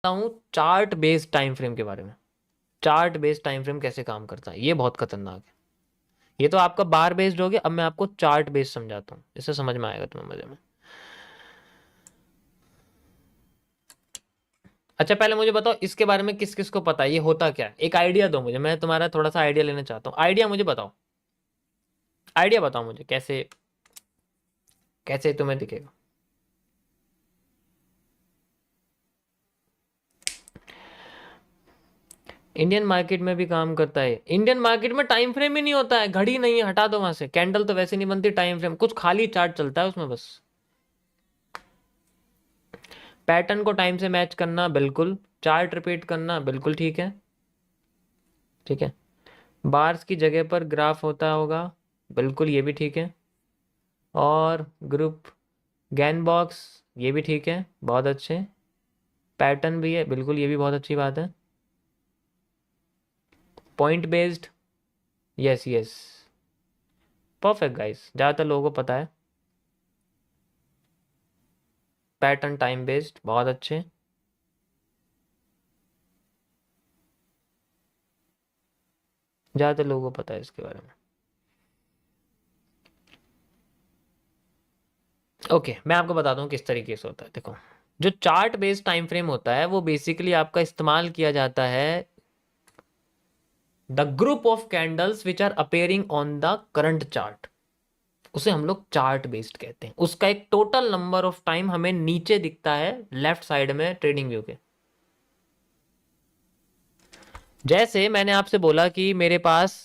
हूँ chart based time frame के बारे में। चार्ट बेस्ड टाइम फ्रेम कैसे काम करता है, ये बहुत खतरनाक है। ये तो आपका बार बेस्ड हो गया, अब मैं आपको चार्ट बेस्ड समझाता हूँ, इससे समझ में आएगा तुम्हें मजे में। अच्छा पहले मुझे बताओ इसके बारे में किस किस को पता है, ये होता क्या है, एक आइडिया दो मुझे, मैं तुम्हारा थोड़ा सा आइडिया लेना चाहता हूँ। आइडिया मुझे बताओ, आइडिया बताओ मुझे, कैसे कैसे तुम्हें दिखेगा। इंडियन मार्केट में भी काम करता है। इंडियन मार्केट में टाइम फ्रेम ही नहीं होता है, घड़ी नहीं है, हटा दो वहां से, कैंडल तो वैसे नहीं बनती, टाइम फ्रेम कुछ खाली चार्ट चलता है उसमें बस। पैटर्न को टाइम से मैच करना बिल्कुल, चार्ट रिपीट करना बिल्कुल ठीक है, ठीक है। बार्स की जगह पर ग्राफ होता होगा, बिल्कुल ये भी ठीक है। और ग्रुप गैन बॉक्स, ये भी ठीक है, बहुत अच्छे। पैटर्न भी है, बिल्कुल ये भी बहुत अच्छी बात है। Point based, yes yes, perfect guys, ज़्यादातर लोगों को पता है। पैटर्न टाइम बेस्ड, बहुत अच्छे। ज़्यादातर लोगों को पता है इसके बारे में। ओके मैं आपको बताता हूँ किस तरीके से होता है। देखो जो चार्ट बेस्ड टाइम फ्रेम होता है वो बेसिकली आपका इस्तेमाल किया जाता है the group of candles which are appearing on the current chart, उसे हम लोग चार्ट बेस्ड कहते हैं। उसका एक टोटल नंबर ऑफ टाइम हमें नीचे दिखता है लेफ्ट साइड में ट्रेडिंग व्यू के। जैसे मैंने आपसे बोला कि मेरे पास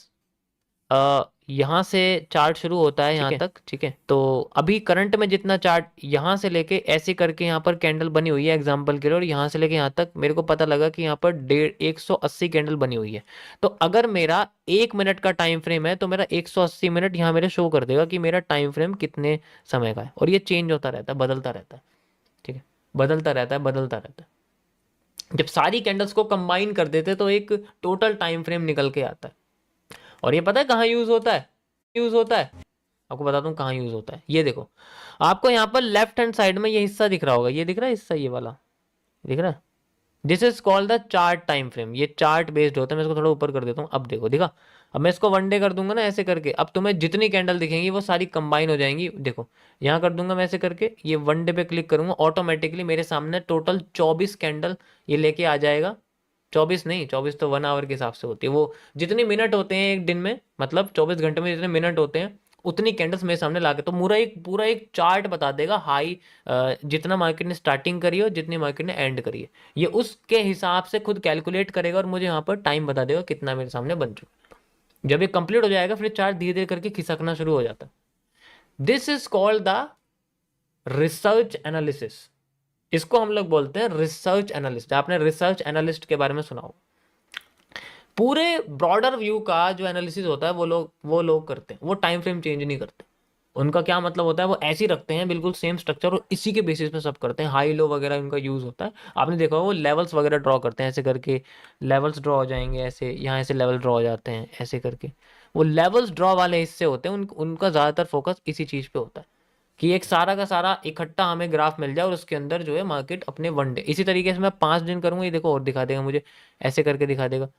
यहाँ से चार्ट शुरू होता है यहाँ तक, ठीक है। तो अभी करंट में जितना चार्ट यहाँ से लेके ऐसे करके यहाँ पर कैंडल बनी हुई है एग्जांपल के लिए, और यहाँ से लेके यहाँ तक मेरे को पता लगा कि यहाँ पर 180 कैंडल बनी हुई है। तो अगर मेरा 1 मिनट का टाइम फ्रेम है तो मेरा 180 मिनट यहाँ मेरे शो कर देगा कि मेरा टाइम फ्रेम कितने समय का है। और ये चेंज होता रहता है, बदलता रहता है, ठीक है, बदलता रहता है, बदलता रहता है। जब सारी कैंडल्स को कंबाइन कर देते तो एक टोटल टाइम फ्रेम निकल के आता है। और ये पता है कहाँ यूज होता है, यूज होता है, आपको बताता हूँ कहाँ यूज होता है। ये देखो आपको यहाँ पर लेफ्ट हैंड साइड में ये हिस्सा दिख रहा होगा, ये दिख रहा है हिस्सा, ये वाला दिख रहा है, this is called the chart time frame. ये चार्ट बेस्ड होता है। मैं इसको थोड़ा ऊपर कर देता हूँ, अब देखो दिखा। अब मैं इसको 1 डे कर दूंगा ना ऐसे करके, अब तुम्हें जितनी कैंडल दिखेंगी वो सारी कंबाइन हो जाएंगी। देखो यहाँ कर दूंगा मैं ऐसे करके, ये 1 डे पे क्लिक करूंगा, ऑटोमेटिकली मेरे सामने टोटल 24 कैंडल ये लेके आ जाएगा। 24 नहीं, 24 तो 1 आवर के हिसाब से होती है, वो जितने मिनट होते हैं एक दिन में, मतलब 24 घंटे में जितने मिनट होते हैं उतनी कैंडल्स मेरे सामने ला के, तो पूरा एक चार्ट बता देगा हाई, जितना मार्केट ने स्टार्टिंग करी है और जितनी मार्केट ने एंड करी है, ये उसके हिसाब से खुद कैलकुलेट करेगा और मुझे यहाँ पर टाइम बता देगा कितना मेरे सामने बन चुका है। जब ये कंप्लीट हो जाएगा फिर चार्ट धीरे धीरे करके खिसकना शुरू हो जाता है। This is called the research analysis. इसको हम लोग बोलते हैं रिसर्च एनालिस्ट। आपने रिसर्च एनालिस्ट के बारे में सुना हो। पूरे ब्रॉडर व्यू का जो एनालिसिस होता है वो लोग करते हैं, वो टाइम फ्रेम चेंज नहीं करते। उनका क्या मतलब होता है, वो ऐसे ही रखते हैं बिल्कुल सेम स्ट्रक्चर और इसी के बेसिस पे सब करते हैं। हाई लो वगैरह उनका यूज होता है। आपने देखा होगा वो लेवल्स वगैरह ड्रॉ करते हैं ऐसे करके, लेवल्स ड्रॉ हो जाएंगे ऐसे, यहाँ ऐसे लेवल ड्रॉ हो जाते हैं ऐसे करके। वो लेवल्स ड्रॉ वाले हिस्से होते हैं, उनका ज़्यादातर फोकस इसी चीज़ पे होता है कि एक सारा का सारा इकट्ठा हमें ग्राफ मिल जाए और उसके अंदर जो है मार्केट अपने 1 डे, इसी तरीके से मैं 5 दिन करूंगा, ये देखो और दिखा देगा मुझे, ऐसे करके दिखा देगा।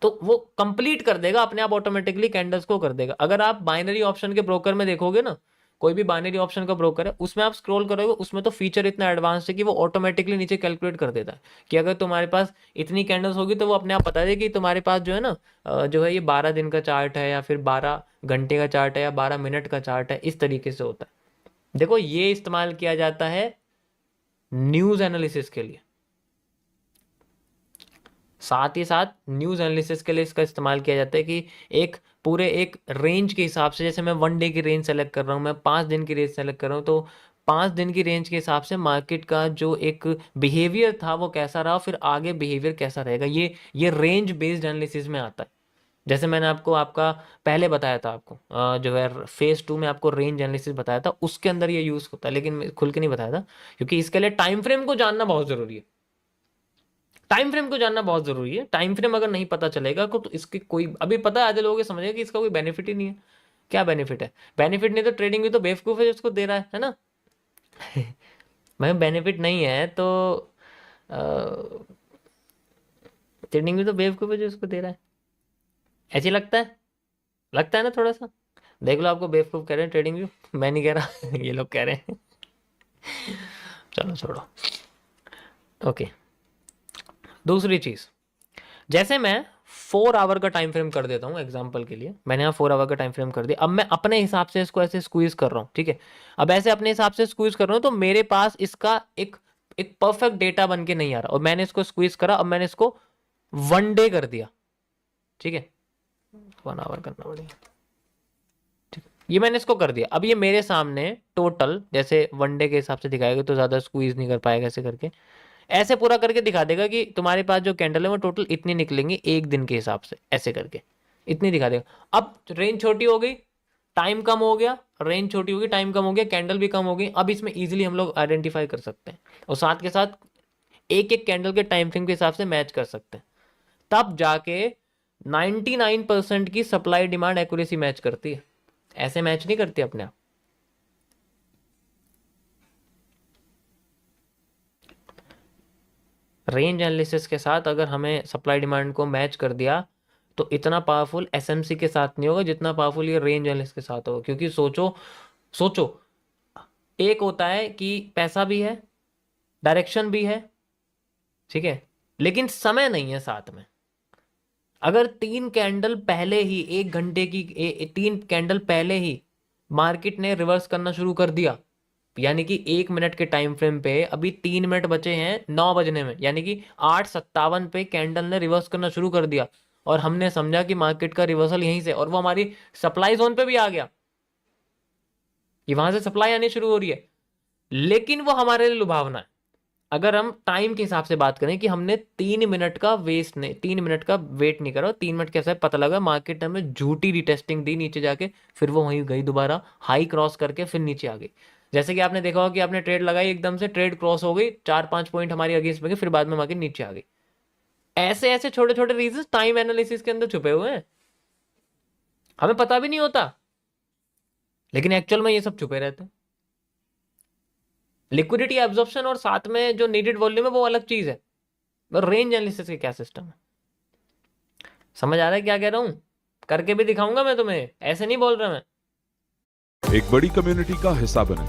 तो वो कंप्लीट कर देगा अपने आप, ऑटोमेटिकली कैंडल्स को कर देगा। अगर आप बाइनरी ऑप्शन के ब्रोकर में देखोगे ना, कोई भी बाइनरी ऑप्शन का ब्रोकर है उसमें आप स्क्रॉल करोगे, उसमें तो फीचर इतना एडवांस है कि वो ऑटोमेटिकली नीचे कैलकुलेट कर देता है कि अगर तुम्हारे पास इतनी कैंडल्स होगी तो वो अपने आप बता देगी कि तुम्हारे पास जो है ना, जो है ये 12 दिन का चार्ट है या फिर 12 घंटे का चार्ट है या 12 मिनट का चार्ट है, इस तरीके से होता है। देखो ये इस्तेमाल किया जाता है न्यूज एनालिसिस के लिए, साथ ही साथ न्यूज़ एनालिसिस के लिए इसका इस्तेमाल किया जाता है कि एक रेंज के हिसाब से, जैसे मैं 1 डे की रेंज सेलेक्ट कर रहा हूँ, मैं 5 दिन की रेंज सेलेक्ट कर रहा हूँ, तो 5 दिन की रेंज के हिसाब से मार्केट का जो एक बिहेवियर था वो कैसा रहा, फिर आगे बिहेवियर कैसा रहेगा, ये रेंज बेस्ड एनालिसिस में आता है। जैसे मैंने आपको आपका पहले बताया था, आपको जो है फेज 2 में आपको रेंज एनालिसिस बताया था, उसके अंदर ये यूज़ होता है, लेकिन मैं खुल के नहीं बताया था क्योंकि इसके लिए टाइम फ्रेम को जानना बहुत ज़रूरी है। टाइम फ्रेम को जानना बहुत जरूरी है। टाइम फ्रेम अगर नहीं पता चलेगा तो इसके कोई, अभी पता है आधे लोगों को समझेगा कि इसका कोई बेनिफिट ही नहीं है। क्या बेनिफिट है? बेनिफिट नहीं तो ट्रेडिंग भी तो बेवकूफ़ है जिसको दे रहा है ना। भाई बेनिफिट नहीं है तो ट्रेडिंग भी तो बेवकूफ है जो उसको दे रहा है, ऐसे लगता है ना थोड़ा सा। देख लो, आपको बेवकूफ कह रहे हैं ट्रेडिंग व्यू, मैं नहीं कह रहा ये लोग कह रहे हैं। चलो छोड़ो। ओके, दूसरी चीज, जैसे मैं 4 आवर का टाइम फ्रेम कर देता हूँ एग्जाम्पल के लिए, मैंने यहाँ 4 आवर का टाइम फ्रेम कर दिया। अब मैं अपने हिसाब से इसको ऐसे स्क्वीज कर रहा हूँ, ठीक है। अब ऐसे अपने हिसाब से स्क्वीज कर रहा हूँ तो मेरे पास इसका एक एक परफेक्ट डेटा बन के नहीं आ रहा, और मैंने इसको स्क्वीज करा, अब मैंने इसको 1 डे कर दिया, ठीक है। 1 आवर करना पड़ेगा, ठीक है। ये मैंने इसको कर दिया। अब ये मेरे सामने टोटल जैसे 1 डे के हिसाब से दिखाएगा तो ज्यादा स्क्वीज नहीं कर पाएगा, ऐसे करके ऐसे पूरा करके दिखा देगा कि तुम्हारे पास जो कैंडल है वो टोटल इतनी निकलेंगी एक दिन के हिसाब से, ऐसे करके इतनी दिखा देगा। अब रेंज छोटी हो गई, टाइम कम हो गया, रेंज छोटी होगी, टाइम कम हो गया, कैंडल भी कम हो गई। अब इसमें इजीली हम लोग आइडेंटिफाई कर सकते हैं और साथ के साथ एक एक कैंडल के टाइम फ्रेम के हिसाब से मैच कर सकते हैं। तब जाके 99% की सप्लाई डिमांड एक्यूरेसी मैच करती है, ऐसे मैच नहीं करती अपने आप। रेंज एनालिसिस के साथ अगर हमें सप्लाई डिमांड को मैच कर दिया तो इतना पावरफुल एसएमसी के साथ नहीं होगा जितना पावरफुल ये रेंज एनालिसिस के साथ होगा। क्योंकि सोचो सोचो, एक होता है कि पैसा भी है, डायरेक्शन भी है, ठीक है, लेकिन समय नहीं है साथ में। अगर 3 कैंडल पहले ही, 1 घंटे की 3 कैंडल पहले ही मार्केट ने रिवर्स करना शुरू कर दिया, यानी कि 1 मिनट के टाइम फ्रेम पे अभी 3 मिनट बचे हैं 9 बजने में, यानी कि 8:57 पे कैंडल ने रिवर्स करना शुरू कर दिया, और हमने समझा कि मार्केट का रिवर्सल यहीं से, और वो हमारी सप्लाई जोन पे भी आ गया, ये वहां से सप्लाई आनी शुरू हो रही है, लेकिन वो हमारे लिए लुभावना है। अगर हम टाइम के हिसाब से बात करें कि हमने 3 मिनट का वेस्ट नहीं, 3 मिनट का वेट नहीं करा, 3 मिनट कैसे पता लगा, मार्केट ने हमें झूठी रिटेस्टिंग दी नीचे जाके, फिर वो वहीं गई दोबारा हाई क्रॉस करके फिर नीचे आ गई। जैसे कि आपने देखा होगा कि आपने ट्रेड लगाई, एकदम से ट्रेड क्रॉस हो गई, 4-5 पॉइंट हमारी अगेंस्ट में गई, फिर बाद में मार्केट नीचे आ गई। ऐसे ऐसे छोटे छोटे रीजन टाइम एनालिसिस के अंदर छुपे हुए हैं, हमें पता भी नहीं होता, लेकिन एक्चुअल में ये सब छुपे रहते हैं। लिक्विडिटी एब्जॉर्प्शन और साथ में जो नीडेड वॉल्यूम है वो अलग चीज है। रेंज एनालिसिस के क्या सिस्टम है, समझ आ रहा है क्या कह रहा हूं? करके भी दिखाऊंगा मैं तुम्हें, ऐसे नहीं बोल रहा मैं। एक बड़ी कम्युनिटी का हिस्सा बने,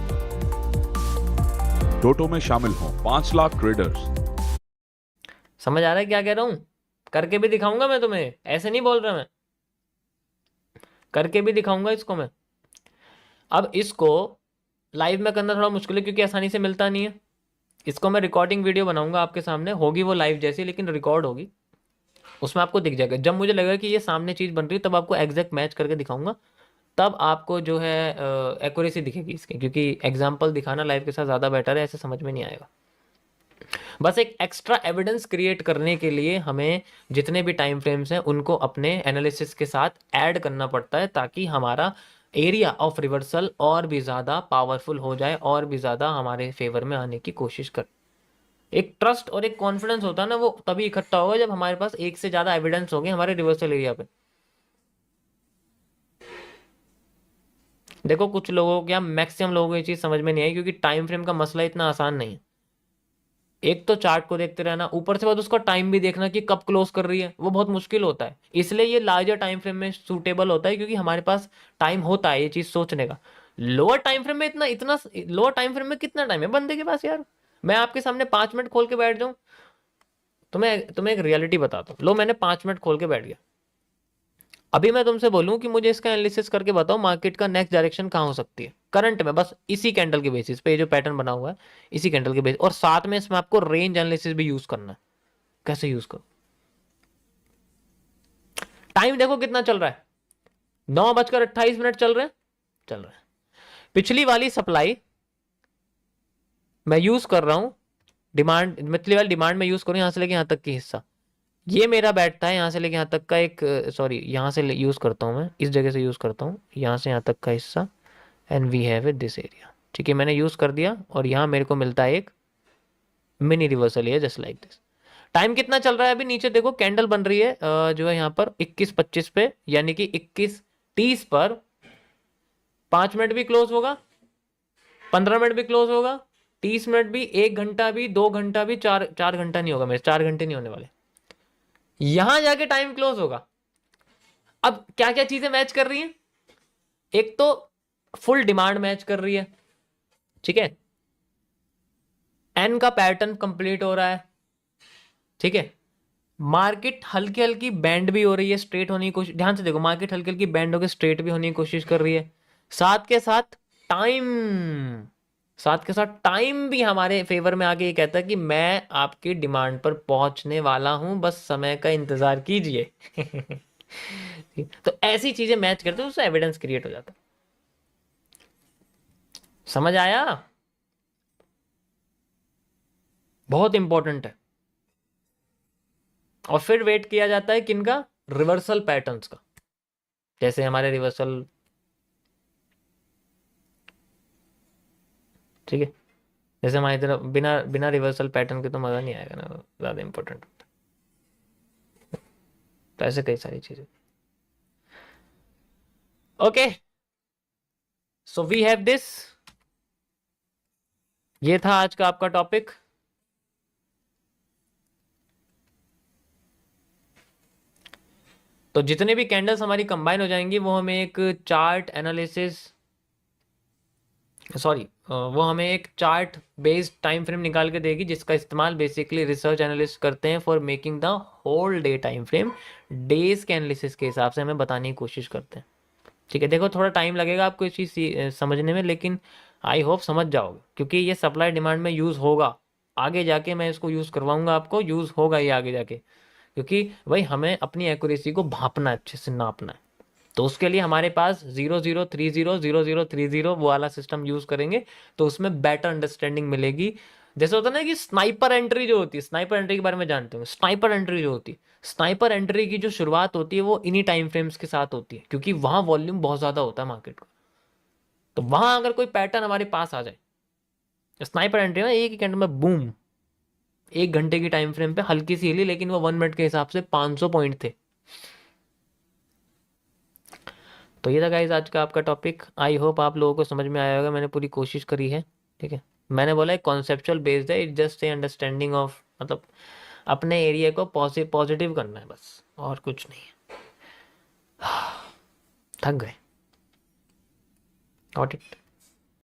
टोटो में शामिल हों 5 लाख ट्रेडर्स। समझ आ रहा है क्या कह रहा हूं? करके भी दिखाऊंगा मैं तुम्हें, ऐसे नहीं बोल रहा मैं, करके भी दिखाऊंगा इसको मैं। अब इसको लाइव में करना थोड़ा मुश्किल है क्योंकि आसानी से मिलता नहीं है। इसको मैं रिकॉर्डिंग वीडियो बनाऊंगा आपके सामने, होगी वो लाइव जैसी लेकिन रिकॉर्ड होगी, उसमें आपको दिख जाएगा। जब मुझे लगेगा कि ये सामने चीज़ बन रही है तब आपको एग्जैक्ट मैच करके दिखाऊंगा, तब आपको जो है एक्यूरेसी दिखेगी इसकी, क्योंकि एग्जाम्पल दिखाना लाइव के साथ ज़्यादा बेटर है, ऐसे समझ में नहीं आएगा। बस एक एक्स्ट्रा एविडेंस क्रिएट करने के लिए हमें जितने भी टाइम फ्रेम्स हैं उनको अपने एनालिसिस के साथ ऐड करना पड़ता है, ताकि हमारा एरिया ऑफ रिवर्सल और भी ज़्यादा पावरफुल हो जाए, और भी ज़्यादा हमारे फेवर में आने की कोशिश कर। एक ट्रस्ट और एक कॉन्फिडेंस होता है ना, वो तभी इकट्ठा होगा जब हमारे पास एक से ज़्यादा एविडेंस होंगे हमारे रिवर्सल एरिया पे। देखो कुछ लोगों को, या मैक्सिमम लोगों को ये चीज़ समझ में नहीं आई, क्योंकि टाइम फ्रेम का मसला इतना आसान नहीं है। एक तो चार्ट को देखते रहना, ऊपर से बाद उसका टाइम भी देखना कि कब क्लोज कर रही है, वो बहुत मुश्किल होता है। इसलिए ये लार्जर टाइम फ्रेम में सूटेबल होता है, क्योंकि हमारे पास टाइम होता है ये चीज सोचने का। लोअर टाइम फ्रेम में इतना इतना लोअर टाइम फ्रेम में कितना टाइम है बंदे के पास यार? मैं आपके सामने 5 मिनट खोल के बैठ जाऊं, तुम्हें तुम्हें एक रियलिटी बताता हूँ। लो, मैंने 5 मिनट खोल के बैठ गया, अभी मैं तुमसे बोलूं कि मुझे इसका एनालिसिस करके बताओ मार्केट का नेक्स्ट डायरेक्शन कहाँ हो सकती है करंट में, बस इसी कैंडल के बेसिस पे, जो पैटर्न बना हुआ है इसी कैंडल के बेसिस, और साथ में इसमें आपको रेंज एनालिसिस भी यूज करना है। कैसे यूज करो? टाइम देखो कितना चल रहा है, 9:28 चल रहे हैं। पिछली वाली सप्लाई मैं यूज कर रहा हूं, डिमांड, पिछली वाली डिमांड में यूज करूं, यहां से लेके यहां तक की हिस्सा ये मेरा बैठता है, यहां से लेके यहां तक का एक, सॉरी यहां से यूज करता हूं मैं, इस जगह से यूज करता हूं यहां से यहां तक का हिस्सा, and we have it this area, ठीक है। मैंने यूज कर दिया और यहां मेरे को मिलता है एक मिनी रिवर्सल है, जस्ट लाइक दिस। टाइम कितना चल रहा है अभी? नीचे देखो कैंडल बन रही है जो है यहाँ पर 21:25 पे, यानी कि 21:30 पर 5 मिनट भी क्लोज होगा, 15 मिनट भी क्लोज होगा, 30 मिनट भी, 1 घंटा भी, 2 घंटा भी, 4 घंटा नहीं होगा मेरे, 4 घंटे नहीं होने वाले, यहां जाके टाइम क्लोज होगा। अब क्या क्या चीजें मैच कर रही हैं? एक तो फुल डिमांड मैच कर रही है, ठीक है, एन का पैटर्न कंप्लीट हो रहा है, ठीक है, मार्केट हल्की हल्की बैंड भी हो रही है, स्ट्रेट होने की कोशिश, ध्यान से देखो, मार्केट हल्की हल्की बैंड होकर स्ट्रेट भी होने की कोशिश कर रही है, साथ के साथ टाइम, साथ के साथ टाइम भी हमारे फेवर में आके ये कहता है कि मैं आपकी डिमांड पर पहुंचने वाला हूं, बस समय का इंतजार कीजिए। तो ऐसी चीजें मैच करते हैं, उससे एविडेंस क्रिएट हो जाता है। समझ आया? बहुत इंपॉर्टेंट है। और फिर वेट किया जाता है किनका? रिवर्सल पैटर्न्स का। जैसे हमारे रिवर्सल, ठीक है, जैसे हमारी तरफ बिना बिना रिवर्सल पैटर्न के तो मजा नहीं आएगा ना, ज्यादा इंपॉर्टेंट होता है। तो ऐसे कई सारी चीजें। Okay, so we have this, ये था आज का आपका टॉपिक। तो जितने भी कैंडल्स हमारी कंबाइन हो जाएंगी वो हमें एक चार्ट एनालिसिस, सॉरी, वो हमें एक चार्ट बेस्ड टाइम फ्रेम निकाल के देगी, जिसका इस्तेमाल बेसिकली रिसर्च एनालिस्ट करते हैं for making the whole day time frame. Days के एनालिसिस के हिसाब से हमें बताने की कोशिश करते हैं, ठीक है। देखो थोड़ा टाइम लगेगा आपको इस चीज़ समझने में, लेकिन आई होप समझ जाओगे, क्योंकि ये सप्लाई डिमांड में यूज़ होगा आगे जाके, मैं इसको यूज़ करवाऊंगा आपको, यूज़ होगा ये आगे जाके, क्योंकि भाई हमें अपनी एक्यूरेसी को भापना है, अच्छे से नापना है। तो उसके लिए हमारे पास 0030 0030 वो वाला सिस्टम यूज करेंगे, तो उसमें बेटर अंडरस्टैंडिंग मिलेगी। जैसे होता है ना कि स्नाइपर एंट्री जो होती है, स्नाइपर एंट्री के बारे में जानते हो, स्नाइपर एंट्री जो होती है, स्नाइपर एंट्री की जो शुरुआत होती है वो इन्हीं टाइम फ्रेम्स के साथ होती है, क्योंकि वहां वॉल्यूम बहुत ज्यादा होता है मार्केट का। तो वहां अगर कोई पैटर्न हमारे पास आ जाए, स्नाइपर एंट्री में एक ही कैंडल में बूम, 1 घंटे की टाइम फ्रेम पे हल्की सी हिली, लेकिन वो 1 मिनट के हिसाब से 500 पॉइंट थे। तो ये था गाइज आज का आपका टॉपिक। आई होप आप लोगों को समझ में आया होगा, मैंने पूरी कोशिश करी है, ठीक है। मैंने बोला है कॉन्सेप्चुअल बेस्ड है, it just a understanding of, मतलब अपने एरिया को पॉजिटिव करना है बस, और कुछ नहीं है। थक गए। Got it.